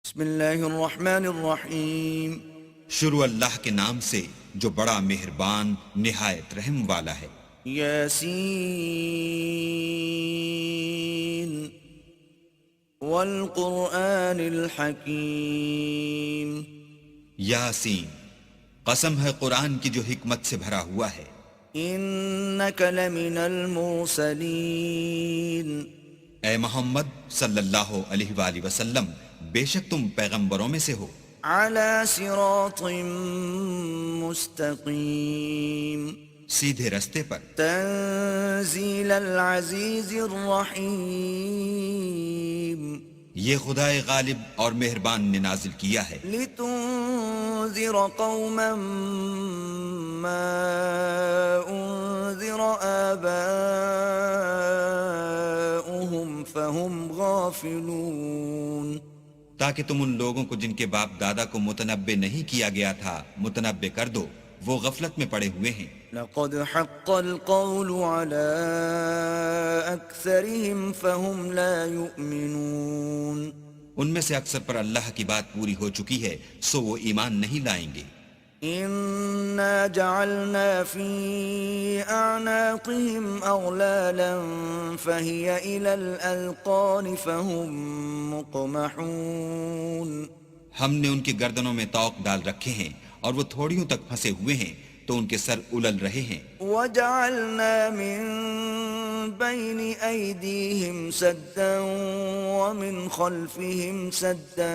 بسم اللہ الرحمن الرحیم. شروع اللہ کے نام سے جو بڑا مہربان نہایت رحم والا ہے. یاسین والقرآن الحکیم. یاسین، قسم ہے قرآن کی جو حکمت سے بھرا ہوا ہے. انک لمن المرسلین. اے محمد صلی اللہ علیہ وآلہ وسلم، بے شک تم پیغمبروں میں سے ہو. علی صراط مستقیم. سیدھے رستے پر. تنزیل العزیز الرحیم. یہ خدائے غالب اور مہربان نے نازل کیا ہے. لتنذر قوما ما انذر آباؤهم فهم غافلون. تاکہ تم ان لوگوں کو جن کے باپ دادا کو متنبع نہیں کیا گیا تھا متنبع کر دو، وہ غفلت میں پڑے ہوئے ہیں. لقد حق القول على أكثرهم فهم لا يؤمنون. ان میں سے اکثر پر اللہ کی بات پوری ہو چکی ہے سو وہ ایمان نہیں لائیں گے. إنا جعلنا في أعناقهم أغلالا فهي إلى الأذقان فهم مقمحون. ہم نے ان کی گردنوں میں طوق ڈال رکھے ہیں اور وہ تھوڑیوں تک پھنسے ہوئے ہیں تو ان کے سر الل رہے ہیں. وجعلنا من بين أيديهم سدا ومن خلفهم سدا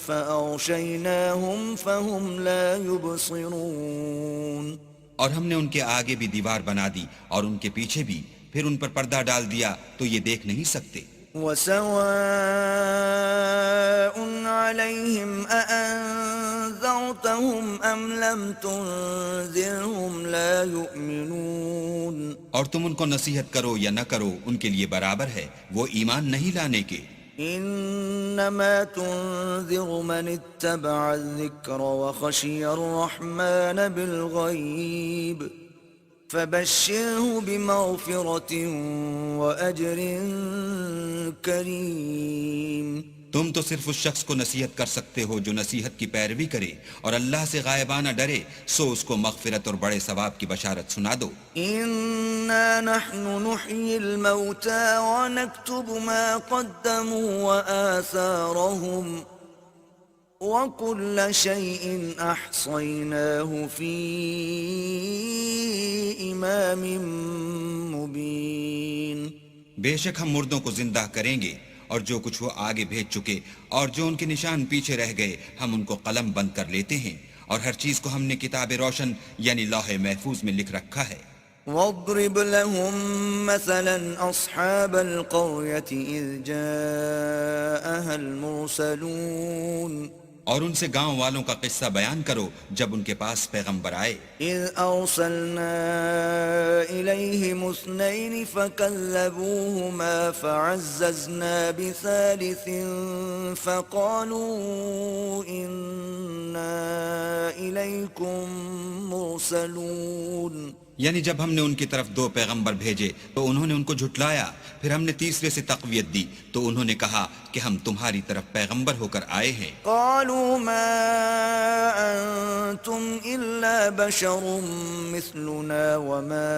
فأغشيناهم فهم لا يبصرون. اور ہم نے ان کے آگے بھی دیوار بنا دی اور ان کے پیچھے بھی، پھر ان پر پردہ ڈال دیا تو یہ دیکھ نہیں سکتے. وسواء عليهم أأنذرتهم أم لم تنذرهم لا يؤمنون. اور تم ان کو نصیحت کرو یا نہ کرو ان کے لیے برابر ہے، وہ ایمان نہیں لانے کے. انما تنذر من اتبع الذکر وخشی الرحمن بالغیب فبشره بمغفرة وأجر کریم. تم تو صرف اس شخص کو نصیحت کر سکتے ہو جو نصیحت کی پیروی کرے اور اللہ سے غائبانہ ڈرے، سو اس کو مغفرت اور بڑے ثواب کی بشارت سنا دو. انا نحن نحيي الموتى ونكتب ما قدموا وآثارهم وكل شيء أحصيناه في إمام مبين. بے شک ہم مردوں کو زندہ کریں گے اور جو کچھ وہ آگے بھیج چکے اور جو ان کے نشان پیچھے رہ گئے ہم ان کو قلم بند کر لیتے ہیں، اور ہر چیز کو ہم نے کتاب روشن یعنی لوح محفوظ میں لکھ رکھا ہے. واضرب لهم مثلا أصحاب القرية إذ جاءها المرسلون. اور ان سے گاؤں والوں کا قصہ بیان کرو جب ان کے پاس پیغمبر آئے. إذ أرسلنا إليهم اثنين فكذبوهما فعززنا بثالث فقالوا إنا إليكم مرسلون. یعنی جب ہم نے ان کی طرف دو پیغمبر بھیجے تو انہوں نے ان کو جھٹلایا، پھر ہم نے تیسرے سے تقویت دی تو انہوں نے کہا کہ ہم تمہاری طرف پیغمبر ہو کر آئے ہیں. قالوا ما أنتم إلا بشر مثلنا وما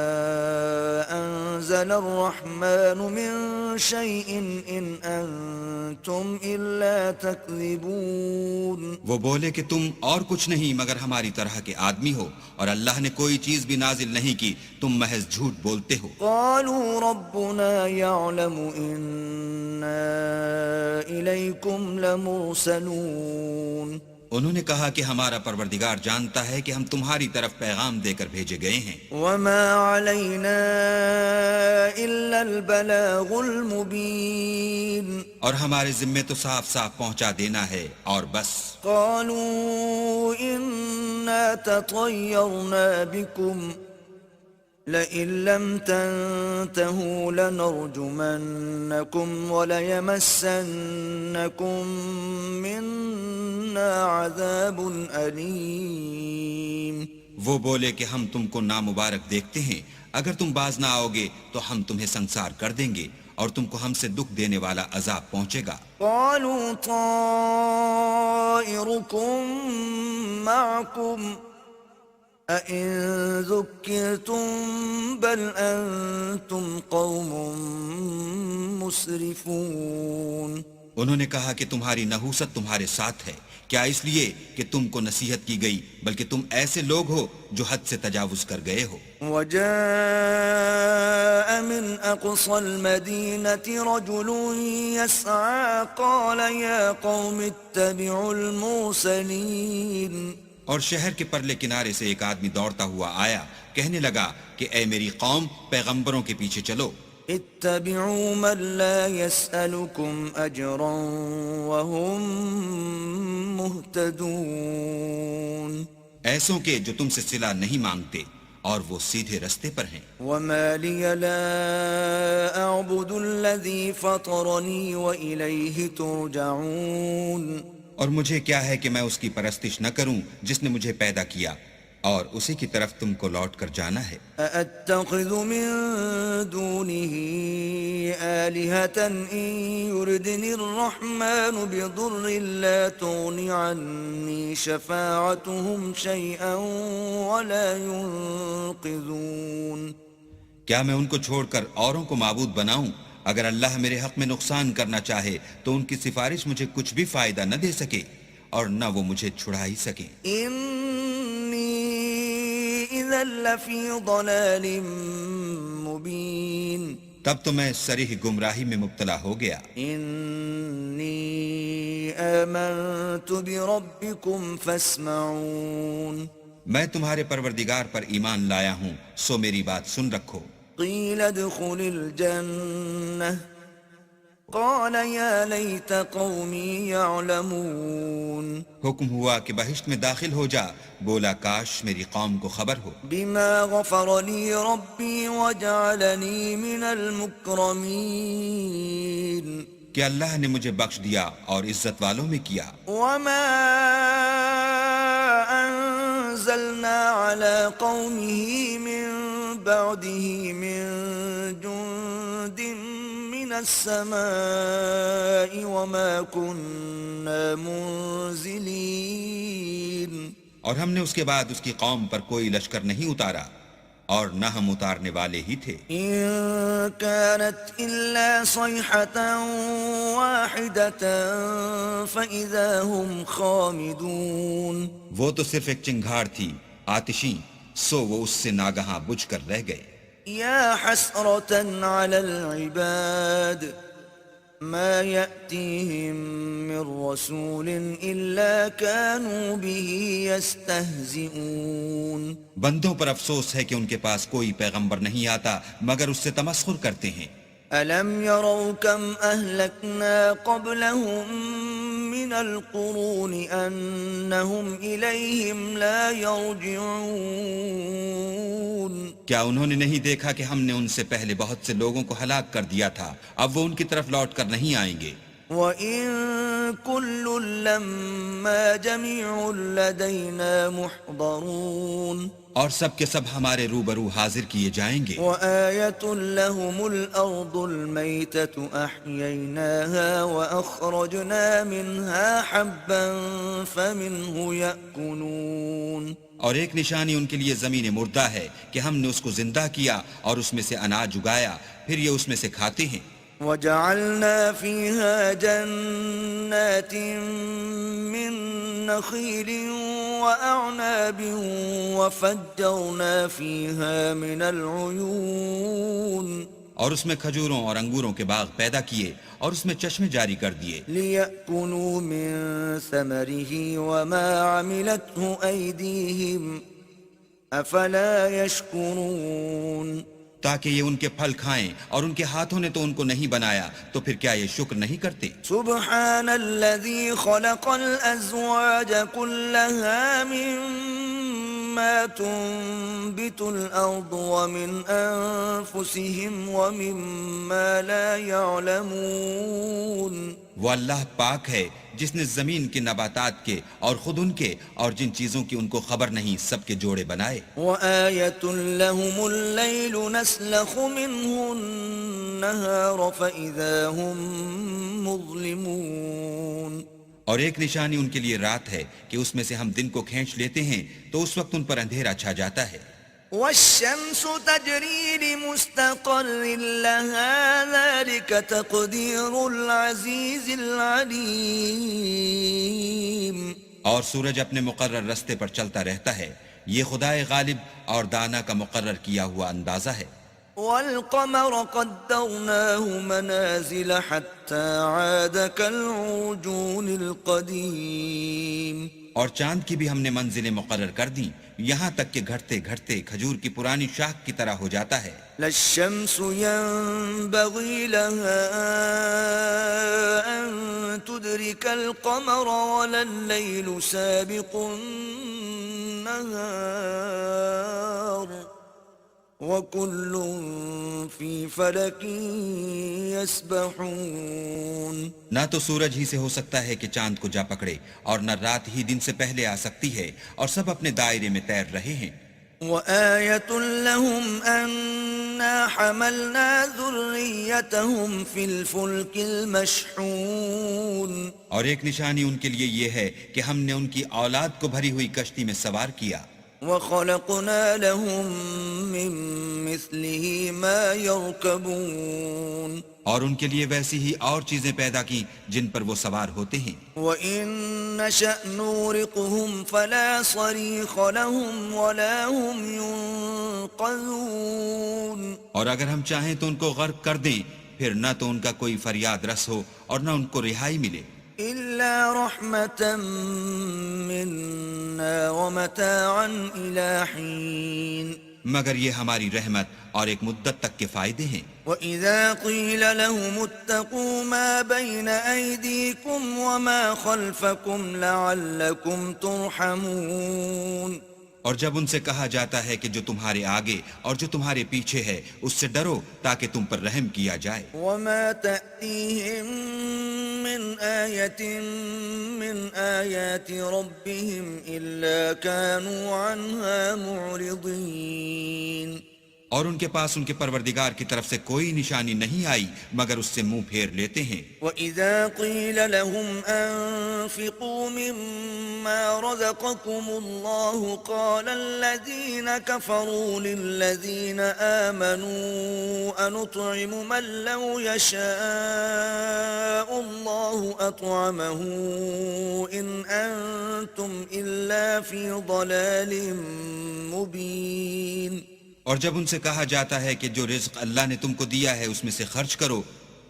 أنزل الرحمن من شيء إن أنتم إلا تكذبون. وہ بولے کہ تم اور کچھ نہیں مگر ہماری طرح کے آدمی ہو، اور اللہ نے کوئی چیز بھی نازل نہیں کی، تم محض جھوٹ بولتے ہو. قالوا ربنا يعلم إنا إليكم لمرسلون. انہوں نے کہا کہ ہمارا پروردگار جانتا ہے کہ ہم تمہاری طرف پیغام دے کر بھیجے گئے ہیں. وما علينا إلا البلاغ المبين. اور ہمارے ذمے تو صاف صاف پہنچا دینا ہے اور بس. قالوا إنا تطيرنا بكم لئن لم تنتهوا لنرجمنكم وليمسنكم منا عذاب أليم. وہ بولے کہ ہم تم کو نامبارک دیکھتے ہیں، اگر تم باز نہ آؤ گے تو ہم تمہیں سنسار کر دیں گے اور تم کو ہم سے دکھ دینے والا عذاب پہنچے گا. قالوا طائركم معكم أئن ذكرتم بل أنتم قوم مسرفون. انہوں نے کہا کہ تمہاری نحوست تمہارے ساتھ ہے، کیا اس لیے کہ تم کو نصیحت کی گئی، بلکہ تم ایسے لوگ ہو جو حد سے تجاوز کر گئے ہو. وجاء من أقصى المدينة رجل يسعى قال يا قوم اتبعوا المرسلين. اور شہر کے پرلے کنارے سے ایک آدمی دوڑتا ہوا آیا، کہنے لگا کہ اے میری قوم، پیغمبروں کے پیچھے چلو. اتبعوا من لا يسألكم أجرا وهم مهتدون. ایسوں کے جو تم سے صلہ نہیں مانگتے اور وہ سیدھے رستے پر ہیں. وما لي لا أعبد الذي فطرني وإليه ترجعون. اور مجھے کیا ہے کہ میں اس کی پرستش نہ کروں جس نے مجھے پیدا کیا، اور اسی کی طرف تم کو لوٹ کر جانا ہے. أأتخذ من دونه آلهة إن يردني الرحمن بضر لا تغن عني شفاعتهم شيئا ولا ينقذون. کیا میں ان کو چھوڑ کر اوروں کو معبود بناؤں؟ اگر اللہ میرے حق میں نقصان کرنا چاہے تو ان کی سفارش مجھے کچھ بھی فائدہ نہ دے سکے اور نہ وہ مجھے چھڑا ہی سکے. إذا لفي ضلال مبين. تب تو میں صریح گمراہی میں مبتلا ہو گیا. إني آمنت بربكم فاسمعون. میں تمہارے پروردگار پر ایمان لایا ہوں، سو میری بات سن رکھو. قيل ادخل الجنة قال يا ليت قومي يعلمون. حکم ہوا کہ بہشت میں داخل ہو جا، بولا کاش میری قوم کو خبر ہو. بما غفر لي ربي وجعلني من المكرمين. کہ اللہ نے مجھے بخش دیا اور عزت والوں میں کیا. وما أنزلنا على قومه من بعده من جند من السماء وما كنا منزلين. اور ہم نے اس کے بعد اس کی قوم پر کوئی لشکر نہیں اتارا اور نہ ہم اتارنے والے ہی تھے. إن كانت إلا صيحة واحدة فإذا هم خامدون. وہ تو صرف ایک چنگھاڑ تھی آتشی، سو وہ اس سے ناگہاں بجھ کر رہ گئے. يا حسرة على العباد ما يأتيهم من رسول إلا كانوا به يستهزئون. بندوں پر افسوس ہے کہ ان کے پاس کوئی پیغمبر نہیں آتا مگر اس سے تمسخر کرتے ہیں. ألم يروا كم أهلكنا قبلهم من القرون أنهم إليهم لا يرجعون. کیا انہوں نے نہیں دیکھا کہ ہم نے ان سے پہلے بہت سے لوگوں کو ہلاک کر دیا تھا، اب وہ ان کی طرف لوٹ کر نہیں آئیں گے. وَإِن كُلٌّ لَّمَّا جَمِيعٌ لَّدَيْنَا مُحْضَرُونَ. اور سب کے سب ہمارے روبرو حاضر کیے جائیں گے. وَآيَةٌ لَّهُمُ الْأَرْضُ الْمَيْتَةُ أَحْيَيْنَاهَا وَأَخْرَجْنَا مِنْهَا حَبًّا فَمِنْهُ يَأْكُلُونَ. اور ایک نشانی ان کے لیے زمین مردہ ہے کہ ہم نے اس کو زندہ کیا اور اس میں سے اناج اگایا، پھر یہ اس میں سے کھاتے ہیں. وَجَعَلْنَا فِيهَا جَنَّاتٍ مِّن نَّخِيلٍ وَأَعْنَابٍ وَفَجَّرْنَا فِيهَا مِنَ الْعُيُونِ. اور اس میں کھجوروں اور انگوروں کے باغ پیدا کیے اور اس میں چشمے جاری کر دیے. لِيَأْكُلُوا مِن ثَمَرِهِ وَمَا عَمِلَتْهُ أَيْدِيهِمْ أَفَلَا يَشْكُرُونَ. تاکہ یہ ان کے پھل کھائیں اور ان کے ہاتھوں نے تو ان کو نہیں بنایا، تو پھر کیا یہ شکر نہیں کرتے؟ سبحان الذي خلق الأزواج كلها مما تنبت الأرض ومن أنفسهم ومما لا يعلمون. وہ اللہ پاک ہے جس نے زمین کے نباتات کے اور خود ان کے اور جن چیزوں کی ان کو خبر نہیں سب کے جوڑے بنائے. وَآيَةٌ لَهُمُ اللَّيْلُ نَسْلَخُ مِنْهُ النَّهَارَ فَإِذَا هُمْ مُظْلِمُونَ. اور ایک نشانی ان کے لیے رات ہے کہ اس میں سے ہم دن کو کھینچ لیتے ہیں تو اس وقت ان پر اندھیرا چھا جاتا ہے. والشمس تجري لمستقر لها ذلك تقدير العزيز العليم. اور سورج اپنے مقرر رستے پر چلتا رہتا ہے، یہ خدائے غالب اور دانا کا مقرر کیا ہوا اندازہ ہے. والقمر قدرناه منازل حتى عاد كالعرجون القديم. اور چاند کی بھی ہم نے منزلیں مقرر کر دیں یہاں تک کہ گھٹتے گھٹتے کھجور کی پرانی شاخ کی طرح ہو جاتا ہے. لا الشمس ينبغي لها أن تدرك القمر ولا الليل سابق النهار وكل في فلك يسبحون. نہ تو سورج ہی سے ہو سکتا ہے کہ چاند کو جا پکڑے اور نہ رات ہی دن سے پہلے آ سکتی ہے، اور سب اپنے دائرے میں تیر رہے ہیں. وآية لهم أنا حملنا ذريتهم في الفلك المشحون. اور ایک نشانی ان کے لیے یہ ہے کہ ہم نے ان کی اولاد کو بھری ہوئی کشتی میں سوار کیا. وخلقنا لهم من مثله ما يركبون. اور ان کے لیے ویسی ہی اور چیزیں پیدا کی جن پر وہ سوار ہوتے ہیں. وَإِن نَّشَأْ نُغْرِقْهُمْ فَلَا صَرِيخَ لَهُمْ وَلَا هُمْ يُنقَذُونَ. اور اگر ہم چاہیں تو ان کو غرق کر دیں، پھر نہ تو ان کا کوئی فریاد رس ہو اور نہ ان کو رہائی ملے. إِلَّا رَحْمَةً مِّنَّا وَمَتَاعًا إِلَىٰ حِينٍ. مگر یہ ہماری رحمت اور ایک مدت تک کے فائدے ہیں. وَإِذَا قِيلَ لَهُمُ اتَّقُوا مَا بَيْنَ أَيْدِيكُمْ وَمَا خَلْفَكُمْ لَعَلَّكُمْ تُرْحَمُونَ. اور جب ان سے کہا جاتا ہے کہ جو تمہارے آگے اور جو تمہارے پیچھے ہے اس سے ڈرو تاکہ تم پر رحم کیا جائے. وَمَا تَأْتِيهِم مِّنْ آيَةٍ مِّنْ آيَاتِ رَبِّهِمْ إِلَّا كَانُوا عَنْهَا مُعْرِضِينَ. اور ان کے پاس ان کے پروردگار کی طرف سے کوئی نشانی نہیں آئی مگر اس سے منہ پھیر لیتے ہیں. وَإِذَا قِيلَ لَهُمْ أَنفِقُوا مِمَّا رَزَقَكُمُ اللَّهُ قَالَ الَّذِينَ كَفَرُوا لِلَّذِينَ آمَنُوا أَنُطْعِمُ مَن لَّوْ يَشَاءُ اللَّهُ أَطْعَمَهُ إِنْ أَنتُمْ إِلَّا فِي ضَلَالٍ مُّبِينٍ. اور جب ان سے کہا جاتا ہے کہ جو رزق اللہ نے تم کو دیا ہے اس میں سے خرچ کرو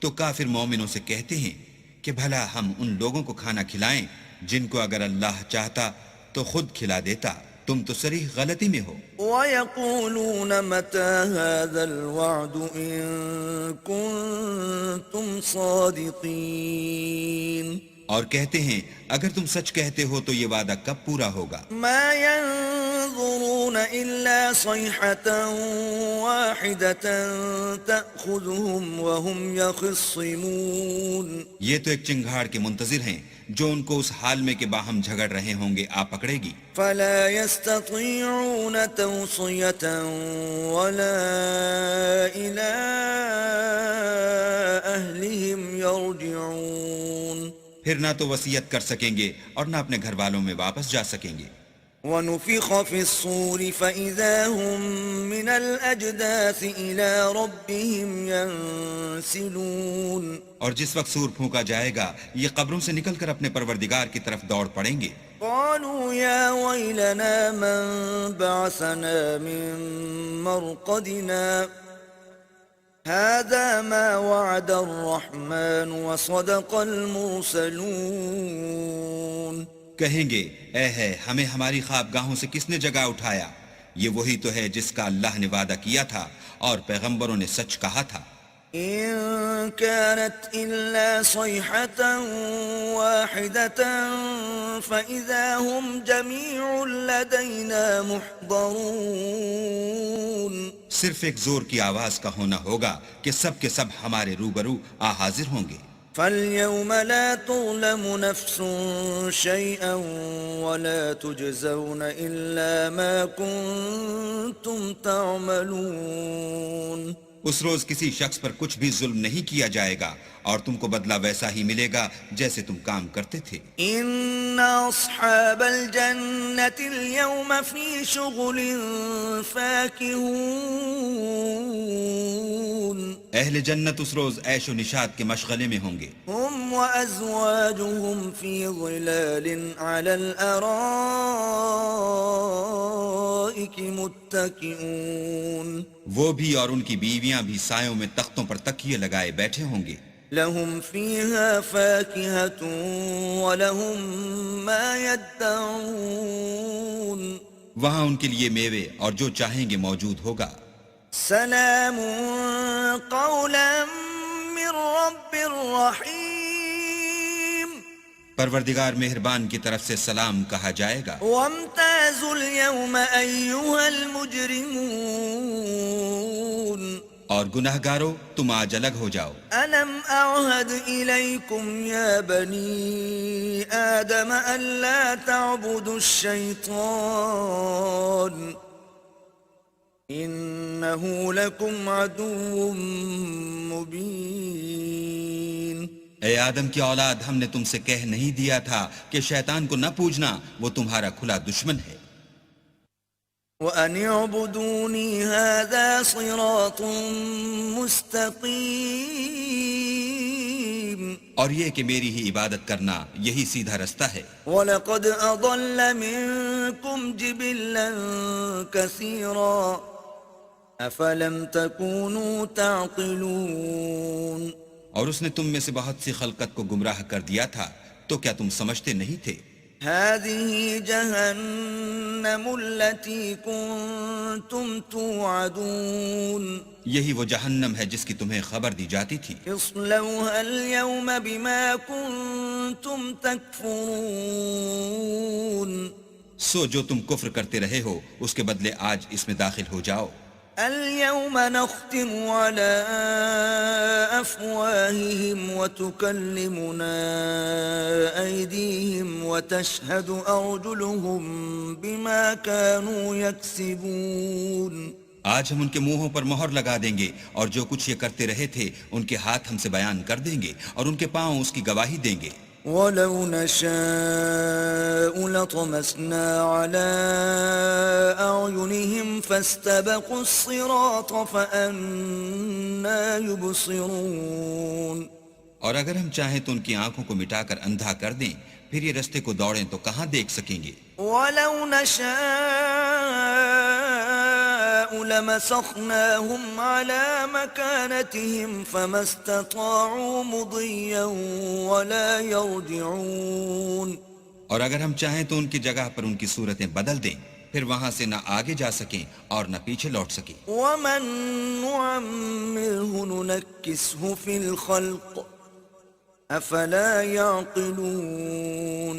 تو کافر مومنوں سے کہتے ہیں کہ بھلا ہم ان لوگوں کو کھانا کھلائیں جن کو اگر اللہ چاہتا تو خود کھلا دیتا. تم تو صریح غلطی میں ہو. وَيَقُولُونَ مَتَى هَذَا الْوَعْدُ إِن كُنتُمْ صَادِقِينَ. اور کہتے ہیں اگر تم سچ کہتے ہو تو یہ وعدہ کب پورا ہوگا. مَا يَنظُرُونَ إِلَّا صَيْحَةً وَاحِدَةً تَأْخُذُهُمْ وَهُمْ يَخِصِّمُونَ. یہ تو ایک چنگھاڑ کے منتظر ہیں جو ان کو اس حال میں کہ باہم جھگڑ رہے ہوں گے آ پکڑے گی. فَلَا يَسْتَطِيعُونَ تَوْصِيَةً وَلَا إِلَىٰ أَهْلِهِمْ يَرْجِعُونَ. پھر نہ تو وصیت کر سکیں گے اور نہ اپنے گھر والوں میں واپس جا سکیں گے. وَنُفِخَ فِي الصُّورِ فَإِذَا هُم مِّنَ الْأَجْدَاثِ إِلَىٰ رَبِّهِمْ يَنسِلُونَ. اور جس وقت سور پھونکا جائے گا یہ قبروں سے نکل کر اپنے پروردگار کی طرف دوڑ پڑیں گے. قَالُوا يَا وَيْلَنَا مَن بَعَثَنَا مِن مَّرْقَدِنَا هَٰذَا مَا وَعَدَ الرَّحْمَٰنُ وَصَدَقَ الْمُرْسَلُونَ. کہیں گے اے ہے ہمیں ہماری خوابگاہوں سے کس نے جگا اٹھایا، یہ وہی تو ہے جس کا اللہ نے وعدہ کیا تھا اور پیغمبروں نے سچ کہا تھا. إِن كَانَتْ إِلَّا صَيْحَةً وَاحِدَةً فَإِذَا هُمْ جَمِيعٌ لَّدَيْنَا مُحْضَرُونَ. صرف ایک زور کی آواز کا ہونا ہوگا کہ سب کے سب ہمارے روبرو حاضر ہوں گے. فَالْيَوْمَ لَا تُظْلَمُ نَفْسٌ شَيْئًا وَلَا تُجْزَوْنَ إِلَّا مَا كُنتُمْ تَعْمَلُونَ. اس روز کسی شخص پر کچھ بھی ظلم نہیں کیا جائے گا اور تم کو بدلہ ویسا ہی ملے گا جیسے تم کام کرتے تھے. إن أصحاب الجنة اليوم في شغل فاكهون اہل جنت اس روز عیش و نشاط کے مشغلے میں ہوں گے. هم وأزواجهم في ظلال على الأرائك متكئون وہ بھی اور ان کی بیویاں بھی سایوں میں تختوں پر تکیے لگائے بیٹھے ہوں گے. لهم فيها فاكهة ولهم ما يدعون وہاں ان کے لیے میوے اور جو چاہیں گے موجود ہوگا. سلام قولا من رب رحيم پروردگار مہربان کی طرف سے سلام کہا جائے گا. وامتازوا اليوم أيها المجرمون اور گناہگارو تم آج الگ ہو جاؤ. ألم أعهد إليكم يا بني آدم ألا تعبدوا الشيطان إنه لكم عدو مبين اے آدم کی اولاد، ہم نے تم سے کہہ نہیں دیا تھا کہ شیطان کو نہ پوجنا، وہ تمہارا کھلا دشمن ہے. وَأَنِ اعْبُدُونِي هَذَا صِرَاطٌ مُسْتَقِيمٌ اور یہ کہ میری ہی عبادت کرنا یہی سیدھا رستہ ہے. وَلَقَدْ أَضَلَّ مِنكُمْ جِبِلًّا كَثِيرًا أَفَلَمْ تَكُونُوا تَعْقِلُونَ اور اس نے تم میں سے بہت سی خلقت کو گمراہ کر دیا تھا، تو کیا تم سمجھتے نہیں تھے؟ هذه جهنم التي كنتم توعدون یہی وہ جہنم ہے جس کی تمہیں خبر دی جاتی تھی. اصلوها اليوم بما كنتم تكفرون سو جو تم کفر کرتے رہے ہو اس کے بدلے آج اس میں داخل ہو جاؤ. اليوم نختم على أفواههم وتكلمنا أيديهم وتشهد أرجلهم بما كانوا يكسبون آج ہم ان کے منہوں پر مہر لگا دیں گے اور جو کچھ یہ کرتے رہے تھے ان کے ہاتھ ہم سے بیان کر دیں گے اور ان کے پاؤں اس کی گواہی دیں گے. وَلَوْ نَشَاءُ لَطَمَسْنَا عَلَىٰ أَعْيُنِهِمْ فَاسْتَبَقُوا الصِّرَاطَ فَأَنَّىٰ يُبْصِرُونَ اور اگر ہم چاہیں تو ان کی آنکھوں کو مٹا کر اندھا کر دیں، پھر یہ رستے کو دوڑیں تو کہاں دیکھ سکیں گے. وَلَوْ نَشَاءُ لَمَسَخْنَاهُمْ عَلَىٰ مَكَانَتِهِمْ فَمَا اسْتَطَاعُوا مُضِيًّا وَلَا يَرْجِعُونَ اور اگر ہم چاہیں تو ان کی جگہ پر ان کی صورتیں بدل دیں، پھر وہاں سے نہ آگے جا سکیں اور نہ پیچھے لوٹ سکیں. وَمَن نُعَمِّرْهُ نُنَكِّسْهُ فِي الْخَلْقِ أَفَلَا يَعْقِلُونَ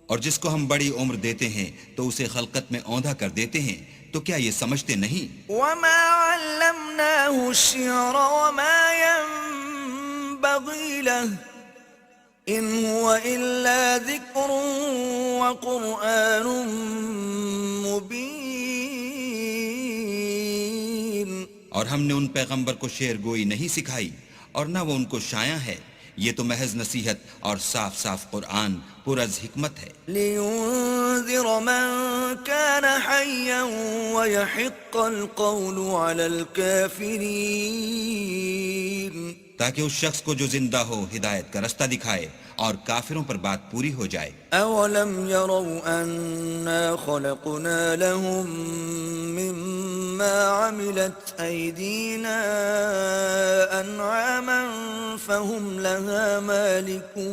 اور جس کو ہم بڑی عمر دیتے ہیں تو اسے خلقت میں اوندھا کر دیتے ہیں، تو کیا یہ سمجھتے نہیں؟ وَمَا عَلَّمْنَاهُ الشِّعْرَ وَمَا يَنبَغِي لَهُ إِنْ هُوَ إِلَّا ذِكْرٌ وَقُرْآنٌ مُبِينٌ اور ہم نے ان پیغمبر کو شعر گوئی نہیں سکھائی اور نہ وہ ان کو شایع ہے، یہ تو محض نصیحت اور صاف صاف قرآن پر از حکمت ہے. لِيُنذِرَ مَن كَانَ حَيًّا وَيَحِقَّ الْقَوْلُ عَلَى الْكَافِرِينَ تاکہ اس شخص کو جو زندہ ہو ہدایت کا رستہ دکھائے اور کافروں پر بات پوری ہو جائے. أَوَلَمْ يَرَوْا أَنَّا خَلَقْنَا لَهُم مِّمَّا عَمِلَتْ أَيْدِينَا أَنْعَامًا فَهُمْ لَهَا مَالِكُونَ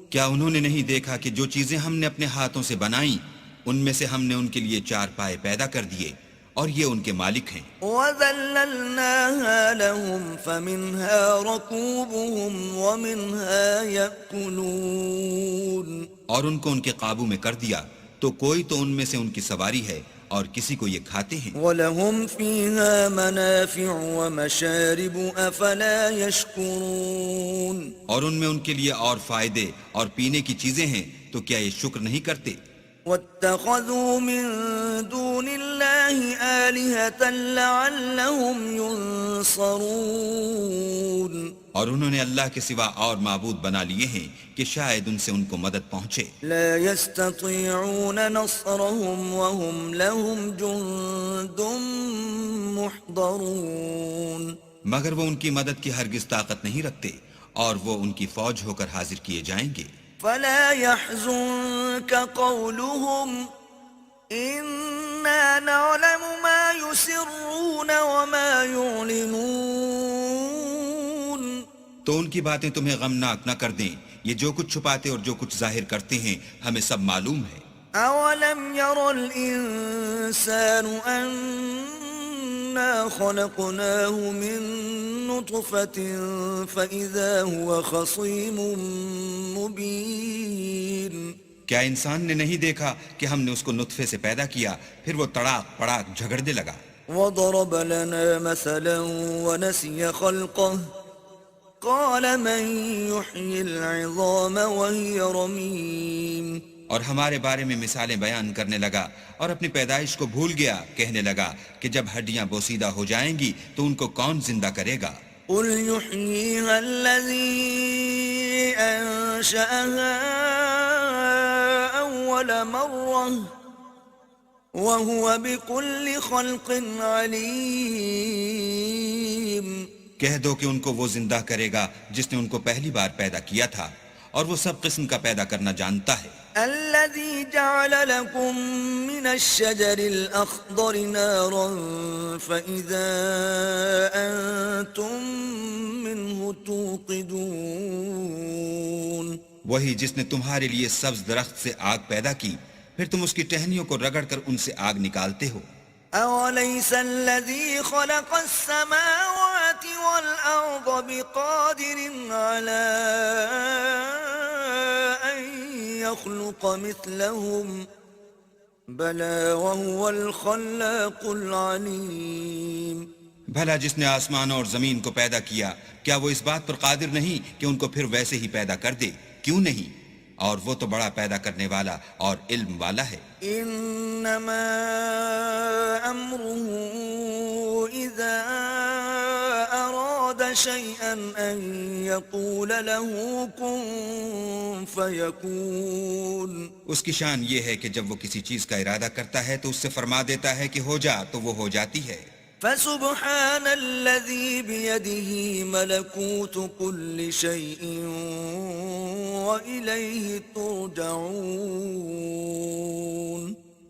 کیا انہوں نے نہیں دیکھا کہ جو چیزیں ہم نے اپنے ہاتھوں سے بنائیں ان میں سے ہم نے ان کے لیے چار پائے پیدا کر دیے اور یہ ان کے مالک ہیں. وَذَلَّلْنَاهَا لَهُمْ فَمِنْهَا رَكُوبُهُمْ وَمِنْهَا يَأْكُلُونَ اور ان کو ان کے قابو میں کر دیا تو کوئی تو ان میں سے ان کی سواری ہے اور کسی کو یہ کھاتے ہیں. وَلَهُمْ فِيهَا مَنَافِعُ وَمَشَارِبُ أَفَلَا يَشْكُرُونَ اور ان میں ان کے لیے اور فائدے اور پینے کی چیزیں ہیں، تو کیا یہ شکر نہیں کرتے؟ واتخذوا من دون الله آلهة لعلهم ينصرون اور انہوں نے اللہ کے سوا اور معبود بنا لیے ہیں کہ شاید ان سے ان کو مدد پہنچے. لا يستطيعون نصرهم وهم لهم جند محضرون مگر وہ ان کی مدد کی ہرگز طاقت نہیں رکھتے اور وہ ان کی فوج ہو کر حاضر کیے جائیں گے. فلا يحزنك قولهم إنا نعلم ما يسرون وما يعلنون تو ان کی باتیں تمہیں غمناک نہ کر دیں. یہ جو کچھ چھپاتے اور جو کچھ ظاہر کرتے ہیں ہمیں سب معلوم ہے. أولم ير الإنسان أنا خلقناه من نطفة فإذا هو خصيم مبين کیا انسان نے نہیں دیکھا کہ ہم نے اس کو نطفے سے پیدا کیا پھر وہ تڑاک پڑاک جھگڑنے لگا. وضرب لنا مثلا ونسي خلقه قال من يحيي العظام وهي رميم اور ہمارے بارے میں مثالیں بیان کرنے لگا اور اپنی پیدائش کو بھول گیا. کہنے لگا کہ جب ہڈیاں بوسیدہ ہو جائیں گی تو ان کو کون زندہ کرے گا. قل يحييها الذي أنشأها أول مرة وهو بكل خلق عليم کہہ دو کہ ان کو وہ زندہ کرے گا جس نے ان کو پہلی بار پیدا کیا تھا اور وہ سب قسم کا پیدا کرنا جانتا ہے. الذي جعل لكم من الشجر الأخضر نارا فإذا أنتم منه توقدون وہی جس نے تمہارے لیے سبز درخت سے آگ پیدا کی پھر تم اس کی ٹہنیوں کو رگڑ کر ان سے آگ نکالتے ہو. أوليس الذي خلق السماوات والأرض بقادر على أن يخلق مثلهم بلى وهو الخلاق العليم بھلا جس نے آسمانوں اور زمین کو پیدا کیا کیا وہ اس بات پر قادر نہیں کہ ان کو پھر ویسے ہی پیدا کر دے؟ کیوں نہیں؟ اور وہ تو بڑا پیدا کرنے والا اور علم والا ہے. انما امره اذا اراد شيئا ان يقول له كن فيكون اس کی شان یہ ہے کہ جب وہ کسی چیز کا ارادہ کرتا ہے تو اس سے فرما دیتا ہے کہ ہو جا تو وہ ہو جاتی ہے. فسبحان الذي بيده ملكوت كل شيء وإليه ترجعون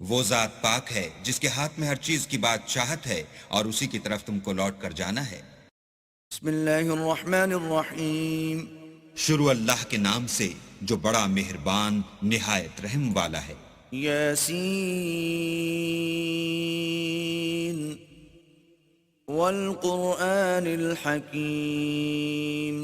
وہ ذات پاک ہے جس کے ہاتھ میں ہر چیز کی بادشاہت ہے اور اسی کی طرف تم کو لوٹ کر جانا ہے. بسم اللہ الرحمن الرحیم شروع اللہ کے نام سے جو بڑا مہربان نہایت رحم والا ہے. یاسین والقرآن الحکیم